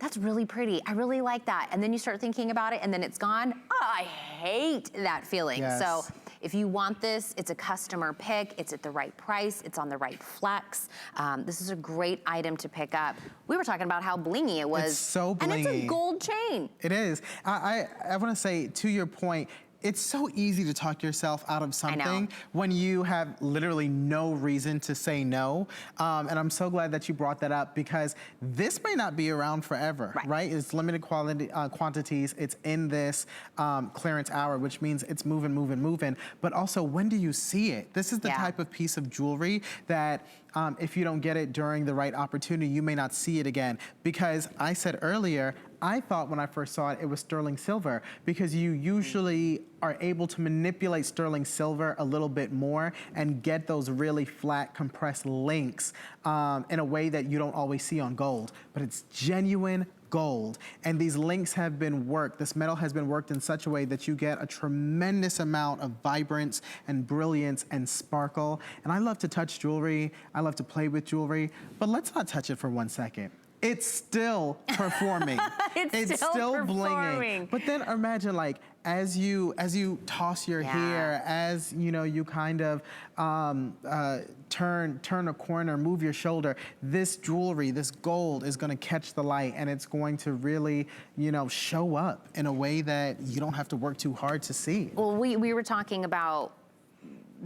that's really pretty, I really like that, and then you start thinking about it and then it's gone. Oh, I hate that feeling. Yes. So if you want this, it's a customer pick, it's at the right price, it's on the right flex. This is a great item to pick up. We were talking about how blingy it was. It's so blingy. And it's a gold chain. It is. I want to say, to your point, it's so easy to talk yourself out of something when you have literally no reason to say no. And I'm so glad that you brought that up because this may not be around forever, right? It's limited quantities. It's in this clearance hour, which means it's moving. But also, when do you see it? This is the type of piece of jewelry that if you don't get it during the right opportunity, you may not see it again. Because I said earlier, I thought when I first saw it, it was sterling silver because you usually are able to manipulate sterling silver a little bit more and get those really flat compressed links in a way that you don't always see on gold. But it's genuine gold. And these links have been worked. This metal has been worked in such a way that you get a tremendous amount of vibrance and brilliance and sparkle. And I love to touch jewelry. I love to play with jewelry. But let's not touch it for 1 second. It's still performing. it's still blinging. But then imagine, like, as you toss your hair, as you kind of turn a corner, move your shoulder, this jewelry, this gold is going to catch the light, and it's going to really, show up in a way that you don't have to work too hard to see. Well, we were talking about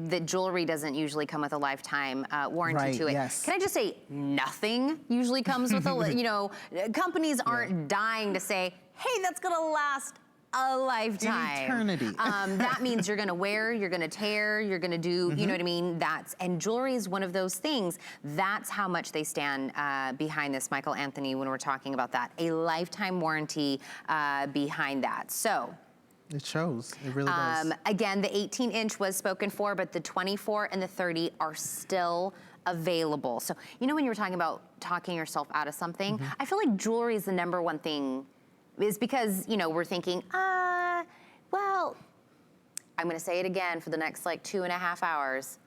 that jewelry doesn't usually come with a lifetime warranty to it. Yes. Can I just say, nothing usually comes with a, companies aren't dying to say, hey, that's gonna last a lifetime. An eternity. That means you're gonna wear, you're gonna tear, you're gonna do, you know what I mean? And jewelry is one of those things. That's how much they stand behind this, Michael Anthony, when we're talking about that. A lifetime warranty behind that. So, it shows, it really does. Again, the 18-inch was spoken for, but the 24 and the 30 are still available. So, when you were talking about talking yourself out of something, I feel like jewelry is the #1 thing, is because, we're thinking, well, I'm gonna say it again for the next 2.5 hours.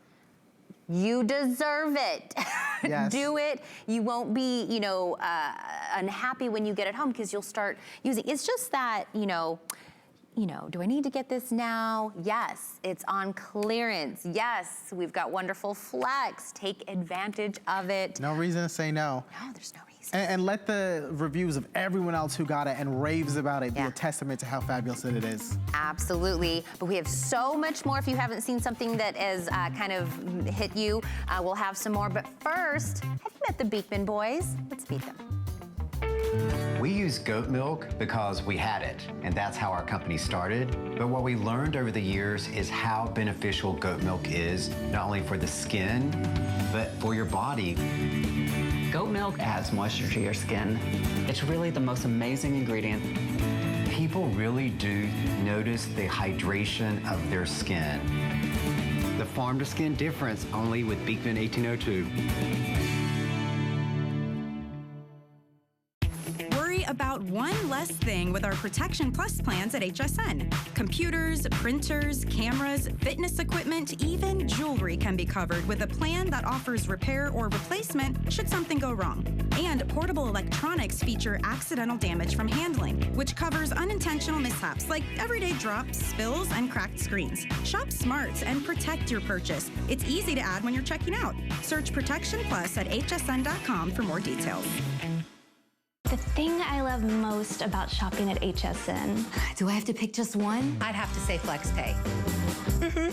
You deserve it. Yes. Do it. You won't be, unhappy when you get it home because you'll start using. It's just that, do I need to get this now? Yes, it's on clearance. Yes, we've got wonderful flex. Take advantage of it. No reason to say no. No, there's no reason. And let the reviews of everyone else who got it and raves about it be a testament to how fabulous it is. Absolutely. But we have so much more. If you haven't seen something that has kind of hit you, we'll have some more. But first, have you met the Beekman boys? Let's meet them. We use goat milk because we had it, and that's how our company started. But what we learned over the years is how beneficial goat milk is, not only for the skin, but for your body. Goat milk adds moisture to your skin. It's really the most amazing ingredient. People really do notice the hydration of their skin. The farm-to-skin difference only with Beekman 1802. worry about one less thing with our Protection Plus plans at HSN. Computers, printers, cameras, fitness equipment, even jewelry can be covered with a plan that offers repair or replacement should something go wrong. And portable electronics feature accidental damage from handling, which covers unintentional mishaps like everyday drops, spills, and cracked screens. Shop smart and protect your purchase. It's easy to add when you're checking out. Search Protection Plus at hsn.com for more details. The thing I love most about shopping at HSN. Do I have to pick just one? I'd have to say FlexPay.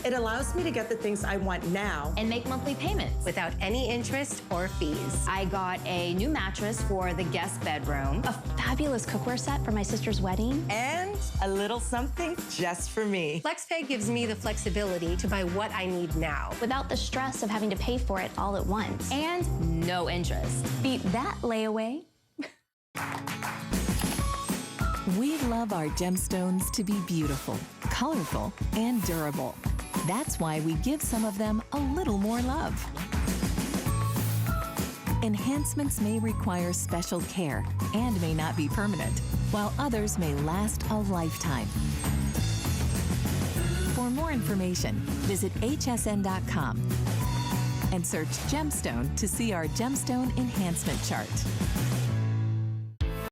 It allows me to get the things I want now And make monthly payments. Without any interest or fees. I got a new mattress for the guest bedroom. A fabulous cookware set for my sister's wedding. and a little something just for me. FlexPay gives me the flexibility to buy what I need now. Without the stress of having to pay for it all at once. And no interest. Beat that layaway. We love our gemstones to be beautiful, colorful, and durable. That's why we give some of them a little more love. Enhancements may require special care and may not be permanent, while others may last a lifetime. For more information, visit hsn.com and search gemstone to see our gemstone enhancement chart.